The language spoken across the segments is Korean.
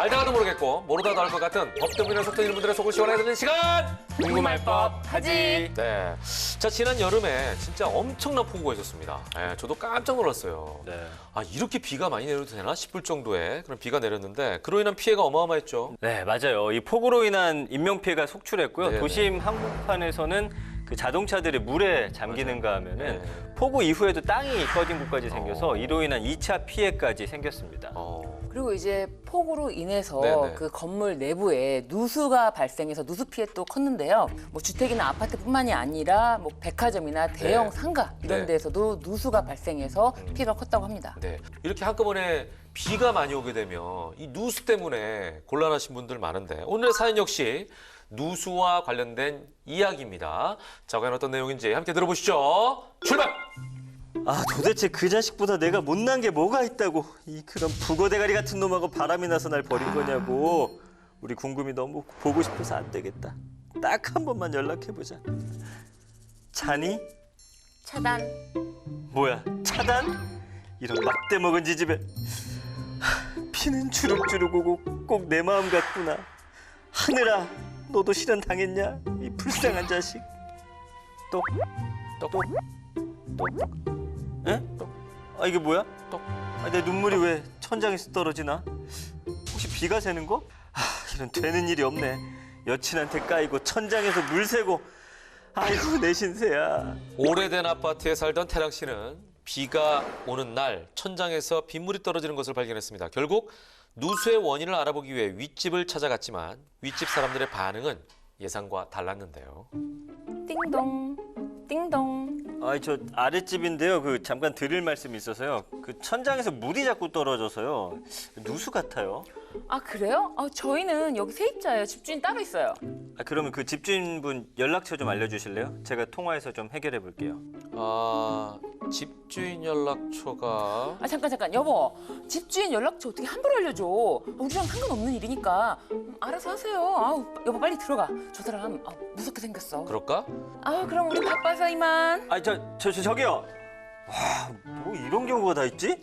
알다가도 모르겠고 모르다도 알 것 같은 법 때문에 속 터지는 분들의 속을 시원하게 듣는 시간! 궁금할 법 하지. 네. 자, 지난 여름에 진짜 엄청난 폭우가 있었습니다. 네, 저도 깜짝 놀랐어요. 네. 아, 이렇게 비가 많이 내려도 되나 싶을 정도의 그런 비가 내렸는데 그로 인한 피해가 어마어마했죠. 네, 맞아요. 이 폭우로 인한 인명피해가 속출했고요. 네네. 도심 한복판에서는 그 자동차들이 물에 잠기는가 하면은 네. 폭우 이후에도 땅이 꺼진 곳까지 생겨서 이로 인한 2차 피해까지 생겼습니다. 그리고 이제 폭우로 인해서 네네. 그 건물 내부에 누수가 발생해서 누수 피해 또 컸는데요. 뭐 주택이나 아파트뿐만이 아니라 뭐 백화점이나 대형 네. 상가 이런 네. 데에서도 누수가 발생해서 피해가 컸다고 합니다. 네. 이렇게 한꺼번에 비가 많이 오게 되면 이 누수 때문에 곤란하신 분들 많은데 오늘의 사연 역시 누수와 관련된 이야기입니다. 자, 과연 어떤 내용인지 함께 들어보시죠. 출발! 아, 도대체 그 자식보다 내가 못난 게 뭐가 있다고 이 그런 북어대가리 같은 놈하고 바람이 나서 날 버린 거냐고. 우리 궁금이 너무 보고 싶어서 안 되겠다. 딱 한 번만 연락해보자. 자니? 차단. 뭐야, 차단? 이런 막대 먹은 지집에 피는 주룩주룩 오고 꼭 내 마음 같구나. 하늘아, 너도 실현 당했냐? 이 불쌍한 자식. 똑. 에? 아, 이게 뭐야? 아, 내 눈물이 왜 천장에서 떨어지나? 혹시 비가 새는 거? 아, 이런 되는 일이 없네. 여친한테 까이고 천장에서 물 새고. 아이고, 내 신세야. 오래된 아파트에 살던 태랑 씨는 비가 오는 날 천장에서 빗물이 떨어지는 것을 발견했습니다. 결국 누수의 원인을 알아보기 위해 윗집을 찾아갔지만 윗집 사람들의 반응은 예상과 달랐는데요. 띵동. 띵동. 아, 저 아랫집인데요. 그 잠깐 드릴 말씀이 있어서요. 그 천장에서 물이 자꾸 떨어져서요. 누수 같아요. 아 그래요? 저희는 여기 세입자예요. 집주인 따로 있어요. 아, 그러면 그 집주인분 연락처 좀 알려주실래요? 제가 통화해서 좀 해결해 볼게요. 아, 집주인 연락처가 잠깐 여보. 집주인 연락처 어떻게 함부로 알려줘. 우리랑 상관없는 일이니까 알아서 하세요. 아우 여보 빨리 들어가. 저 사람 무섭게 생겼어. 그럴까? 그럼 우리 바빠서 이만. 아, 저기요. 와, 뭐 이런 경우가 다 있지?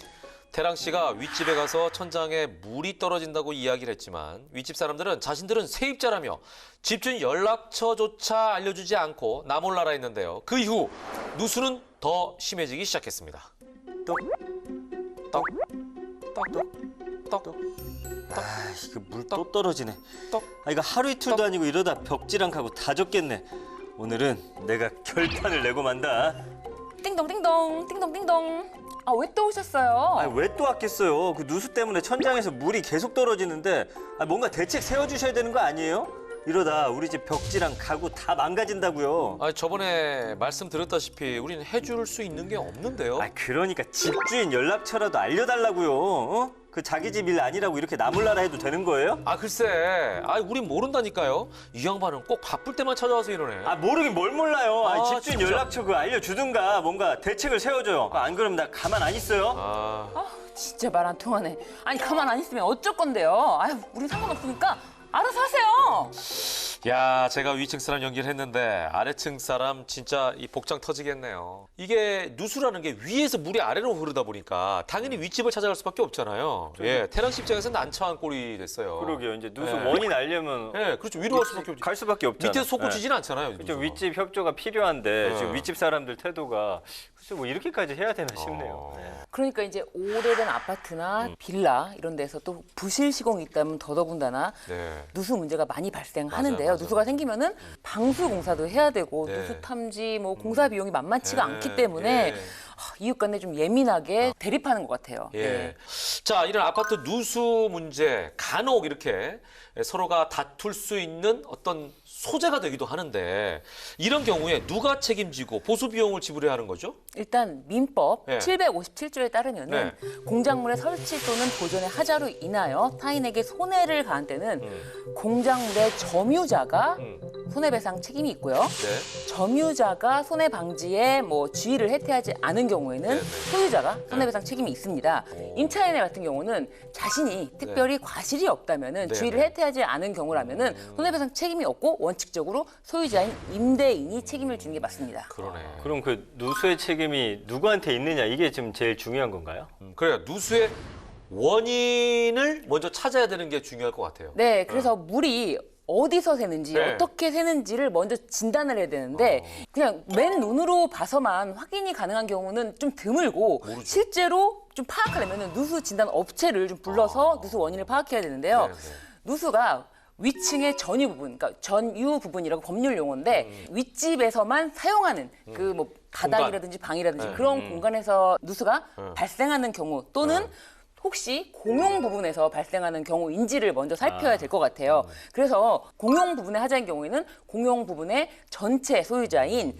태랑 씨가 윗집에 가서 천장에 물이 떨어진다고 이야기를 했지만 윗집 사람들은 자신들은 세입자라며 집주인 연락처조차 알려주지 않고 나 몰라라 했는데요. 그 이후 누수는 더 심해지기 시작했습니다. 떡. 떡, 떡, 떡. 아, 이거 물 또 떨어지네. 떡. 아, 이거 하루 이틀도 아니고 이러다 벽지랑하고 다 젖겠네. 오늘은 내가 결판을 내고 만다. 띵동. 왜 또 오셨어요? 아, 왜 또 왔겠어요? 그 누수 때문에 천장에서 물이 계속 떨어지는데 뭔가 대책 세워주셔야 되는 거 아니에요? 이러다 우리 집 벽지랑 가구 다 망가진다고요. 아, 저번에 말씀드렸다시피 우리는 해줄 수 있는 게 없는데요. 아, 그러니까 집주인 연락처라도 알려달라고요. 어? 그 자기 집 일 아니라고 이렇게 나몰라라 해도 되는 거예요? 아, 글쎄. 아, 우린 모른다니까요. 이 양반은 꼭 바쁠 때만 찾아와서 이러네. 아, 모르긴 뭘 몰라요. 아, 집주인 진짜. 연락처 그거 알려주든가 뭔가 대책을 세워줘요. 안 그러면 나 가만 안 있어요. 진짜 말 안 통하네. 아니 가만 안 있으면 어쩔 건데요. 우리 상관없으니까 알아서 하세요. 야, 제가 위층 사람 연기를 했는데 아래층 사람 진짜 이 복장 터지겠네요. 이게 누수라는 게 위에서 물이 아래로 흐르다 보니까 당연히 윗집을 찾아갈 수밖에 없잖아요. 예, 태랑 씨 입장에서 난처한 꼴이 됐어요. 그러게요. 이제 누수 네. 원인 알려면 예, 그렇죠. 위로 갈 수밖에 없죠. 갈 수밖에 없잖아요. 밑에서 속 네. 붙이진 않잖아요. 그렇죠. 누수가. 윗집 협조가 필요한데 네. 지금 윗집 사람들 태도가 글쎄 뭐 이렇게까지 해야 되나 싶네요. 네. 그러니까 이제 오래된 아파트나 빌라 이런 데서 또 부실 시공이 있다면 더더군다나 네. 누수 문제가 많이 발생하는데요. 맞아요. 누수가 생기면은 방수 공사도 해야 되고 네. 누수 탐지 뭐 공사 비용이 만만치가 네. 않기 때문에 예. 이웃 간에 좀 예민하게 대립하는 것 같아요. 예. 네. 자, 이런 아파트 누수 문제 간혹 이렇게 서로가 다툴 수 있는 어떤 소재가 되기도 하는데 이런 경우에 누가 책임지고 보수 비용을 지불해야 하는 거죠? 일단 민법 네. 757조에 따르면은 공작물의 설치 또는 보존의 하자로 인하여 타인에게 손해를 가한 때는 공작물의 점유자가 손해배상 책임이 있고요. 네. 점유자가 손해 방지에 뭐 지위를 해태하지 않은 경우에는 네. 소유자가 손해배상 책임이 있습니다. 임차인의 같은 경우는 자신이 특별히 과실이 없다면은 네. 지위를 해태하지 않은 경우라면은 손해배상 책임이 없고 원칙적으로 소유자인 임대인이 책임을 지는 게 맞습니다. 그러네. 그럼 그 누수의 책임이 누구한테 있느냐 이게 지금 제일 중요한 건가요? 그래요. 누수의 원인을 먼저 찾아야 되는 게 중요할 것 같아요. 네, 그래서 물이 어디서 새는지 네. 어떻게 새는지를 먼저 진단을 해야 되는데 그냥 맨 눈으로 봐서만 확인이 가능한 경우는 좀 드물고 모르죠. 실제로 좀 파악하려면 누수 진단 업체를 좀 불러서 누수 원인을 파악해야 되는데요. 네, 네. 누수가 위층의 전유 부분, 그러니까 전유 부분이라고 법률 용어인데 윗집에서만 사용하는 그 뭐 바닥이라든지 방이라든지 네. 그런 공간에서 누수가 네. 발생하는 경우 또는 네. 혹시 공용 부분에서 발생하는 경우인지를 먼저 살펴야 될 것 같아요. 그래서 공용 부분의 하자인 경우에는 공용 부분의 전체 소유자인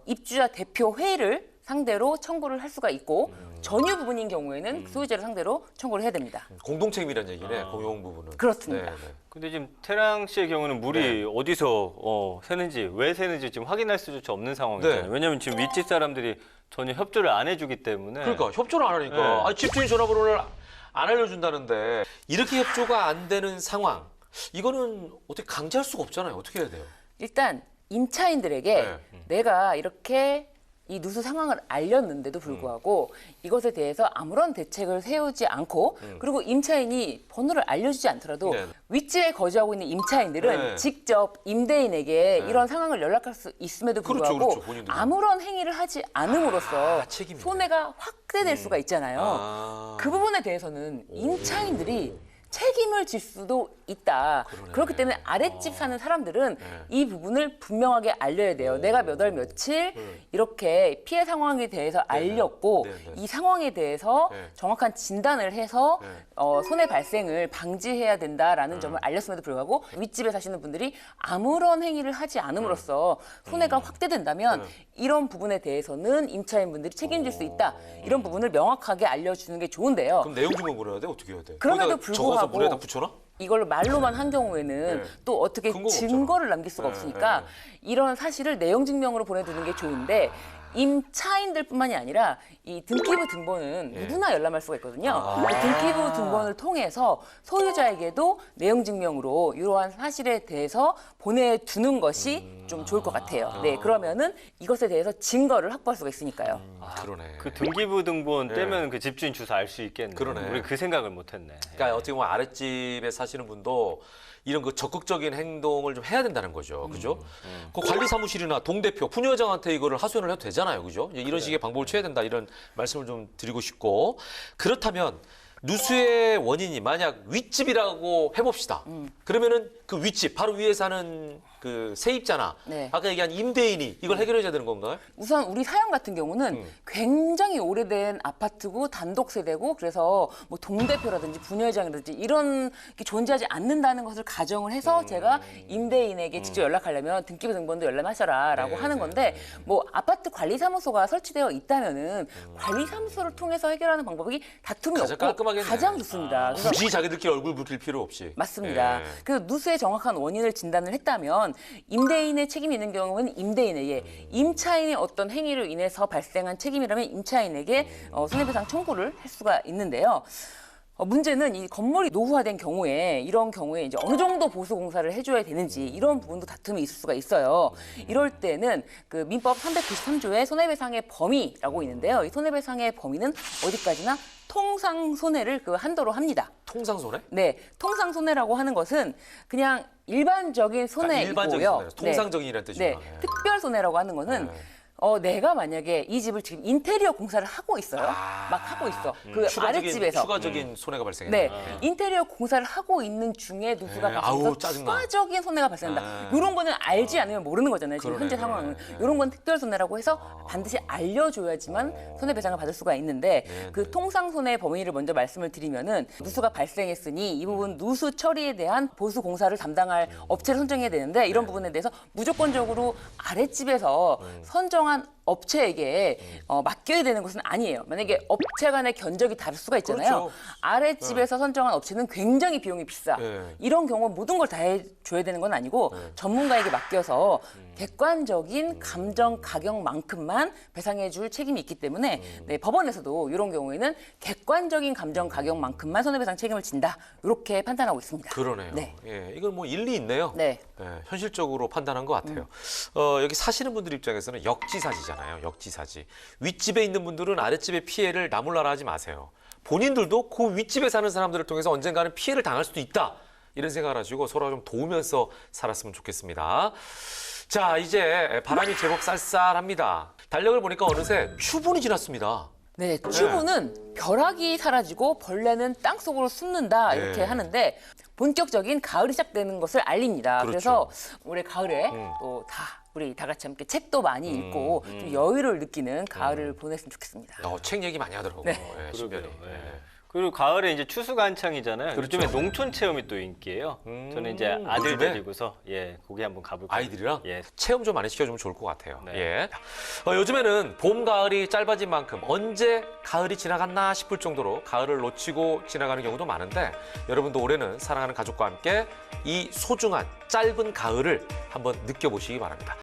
입주자 대표 회의를 상대로 청구를 할 수가 있고 전유 부분인 경우에는 소유자를 상대로 청구를 해야 됩니다. 공동 책임이라는 얘기네. 공용 부분은. 그렇습니다. 네, 네. 근데 지금 태랑 씨의 경우는 물이 어디서 새는지 왜 새는지 지금 확인할 수조차 없는 상황이잖아요. 네. 왜냐하면 지금 윗집 사람들이 전혀 협조를 안 해주기 때문에. 그러니까 협조를 안 하니까 네. 아니, 집주인 전화번호를 안 알려준다는데 이렇게 협조가 안 되는 상황 이거는 어떻게 강제할 수가 없잖아요. 어떻게 해야 돼요? 일단 임차인들에게 네. 내가 이렇게 이 누수 상황을 알렸는데도 불구하고 이것에 대해서 아무런 대책을 세우지 않고 그리고 임차인이 번호를 알려주지 않더라도 네. 윗집에 거주하고 있는 임차인들은 네. 직접 임대인에게 네. 이런 상황을 연락할 수 있음에도 그렇죠, 불구하고 그렇죠, 본인들이. 아무런 행위를 하지 않음으로써 책임이네. 손해가 확대될 수가 있잖아요. 아. 그 부분에 대해서는 임차인들이 책임을 질 수도 있다. 그러네. 그렇기 때문에 아랫집 사는 사람들은 네. 이 부분을 분명하게 알려야 돼요. 내가 몇 월 며칠 이렇게 피해 상황에 대해서 알렸고 네, 네. 이 상황에 대해서 네. 정확한 진단을 해서 네. 손해 발생을 방지해야 된다라는 점을 알렸음에도 불구하고 윗집에 사시는 분들이 아무런 행위를 하지 않음으로써 손해가 확대된다면 네. 이런 부분에 대해서는 임차인분들이 책임질 수 있다. 이런 부분을 명확하게 알려주는 게 좋은데요. 그럼 내용 증명 보내야 돼? 어떻게 해야 돼? 그럼에도 거기다 적어서 불구하고 물에다 붙여놔? 이걸 말로만 한 경우에는 네. 또 어떻게 근거가 증거를 남길 수가 네, 없으니까 네. 이런 사실을 내용 증명으로 보내두는 게 좋은데 임차인들뿐만이 아니라 이 등기부 등본은 누구나 열람할 수가 있거든요. 그 등기부 등본을 통해서 소유자에게도 내용 증명으로 이러한 사실에 대해서 보내두는 것이 좀 좋을 것 같아요. 네, 그러면은 이것에 대해서 증거를 확보할 수가 있으니까요. 그러네. 그 등기부 등본 떼면 그 집주인 주소 알 수 있겠네. 그러네. 우리 그 생각을 못했네. 그러니까 어떻게 보면 아랫집에 사시는 분도 이런 그 적극적인 행동을 좀 해야 된다는 거죠. 그죠? 그 관리 사무실이나 동대표, 부녀장한테 이거를 하소연을 해도 되잖아요. 그죠? 이런 식의 방법을 취해야 된다. 이런 말씀을 좀 드리고 싶고. 그렇다면 누수의 원인이 만약 윗집이라고 해봅시다. 그러면은 그 윗집, 바로 위에 사는 그 세입자나 네. 아까 얘기한 임대인이 이걸 해결해야 되는 건가요? 우선 우리 사연 같은 경우는 굉장히 오래된 아파트고 단독 세대고 그래서 뭐 동대표라든지 부녀회장이라든지 이런 게 존재하지 않는다는 것을 가정을 해서 제가 임대인에게 직접 연락하려면 등기부 등본도 열람하셔라라고 네, 하는 네, 건데 뭐 아파트 관리사무소가 설치되어 있다면은 관리사무소를 통해서 해결하는 방법이 다툼이 가장 없고 깔끔하겠네. 가장 좋습니다. 그래서 굳이 자기들끼리 얼굴 붉힐 필요 없이. 맞습니다. 예. 그 누수의 정확한 원인을 진단을 했다면 임대인의 책임이 있는 경우는 임대인에게, 임차인의 어떤 행위로 인해서 발생한 책임이라면 임차인에게 손해배상 청구를 할 수가 있는데요. 문제는 이 건물이 노후화된 경우에 이런 경우에 이제 어느 정도 보수 공사를 해줘야 되는지 이런 부분도 다툼이 있을 수가 있어요. 이럴 때는 그 민법 393조의 손해배상의 범위라고 있는데요. 이 손해배상의 범위는 어디까지나 통상 손해를 그 한도로 합니다. 통상 손해? 네, 통상 손해라고 하는 것은 그냥 일반적인 손해이고요. 일반적인 손해, 네. 통상적인이라는 뜻이구나. 네, 특별 손해라고 하는 것은 네. 내가 만약에 이 집을 지금 인테리어 공사를 하고 있어요. 막 하고 있어. 그 아랫집에서. 추가적인 손해가 발생했다. 네, 인테리어 공사를 하고 있는 중에 누수가 네, 발생해서 아우, 짜증나. 추가적인 손해가 발생한다. 이런 거는 알지 않으면 모르는 거잖아요. 지금 그러네, 현재 그러네. 상황은. 이런 건 특별 손해라고 해서 반드시 알려줘야지만 손해배상을 받을 수가 있는데 네, 그 통상 손해 범위를 먼저 말씀을 드리면은 누수가 발생했으니 이 부분 누수 처리에 대한 보수 공사를 담당할 업체를 선정해야 되는데 이런 부분에 대해서 무조건적으로 아랫집에서 선정한 업체에게 맡겨야 되는 것은 아니에요. 만약에 업체 간의 견적이 다를 수가 있잖아요. 그렇죠. 아랫집에서 선정한 업체는 굉장히 비용이 비싸. 네. 이런 경우 모든 걸 다 해줘야 되는 건 아니고 전문가에게 맡겨서 객관적인 감정 가격만큼만 배상해줄 책임이 있기 때문에 네, 법원에서도 이런 경우에는 객관적인 감정 가격만큼만 손해배상 책임을 진다. 이렇게 판단하고 있습니다. 그러네요. 네. 예, 이건 뭐 일리 있네요. 네. 예, 현실적으로 판단한 것 같아요. 여기 사시는 분들 입장에서는 역지사지잖아요. 역지사지. 윗집에 있는 분들은 아랫집의 피해를 나몰라라 하지 마세요. 본인들도 그 윗집에 사는 사람들을 통해서 언젠가는 피해를 당할 수도 있다. 이런 생각을 가지고 서로 좀 도우면서 살았으면 좋겠습니다. 자, 이제 바람이 제법 쌀쌀합니다. 달력을 보니까 어느새 추분이 지났습니다. 네, 추분은 벼락이 사라지고 벌레는 땅속으로 숨는다 이렇게 네. 하는데 본격적인 가을이 시작되는 것을 알립니다. 그렇죠. 그래서 올해 가을에 또 우리 다 같이 함께 책도 많이 읽고 좀 여유를 느끼는 가을을 보냈으면 좋겠습니다. 책 얘기 많이 하더라고요. 네. 예, 신별이. 그러게요. 예. 그리고 가을에 이제 추수가 한창이잖아요. 그렇죠. 요즘에 농촌 체험이 또 인기예요. 저는 이제 아들 요즘에? 데리고서 거기 한번 가볼게요. 아이들이랑 예. 체험 좀 많이 시켜주면 좋을 것 같아요. 네. 예. 요즘에는 봄, 가을이 짧아진 만큼 언제 가을이 지나갔나 싶을 정도로 가을을 놓치고 지나가는 경우도 많은데 여러분도 올해는 사랑하는 가족과 함께 이 소중한 짧은 가을을 한번 느껴보시기 바랍니다.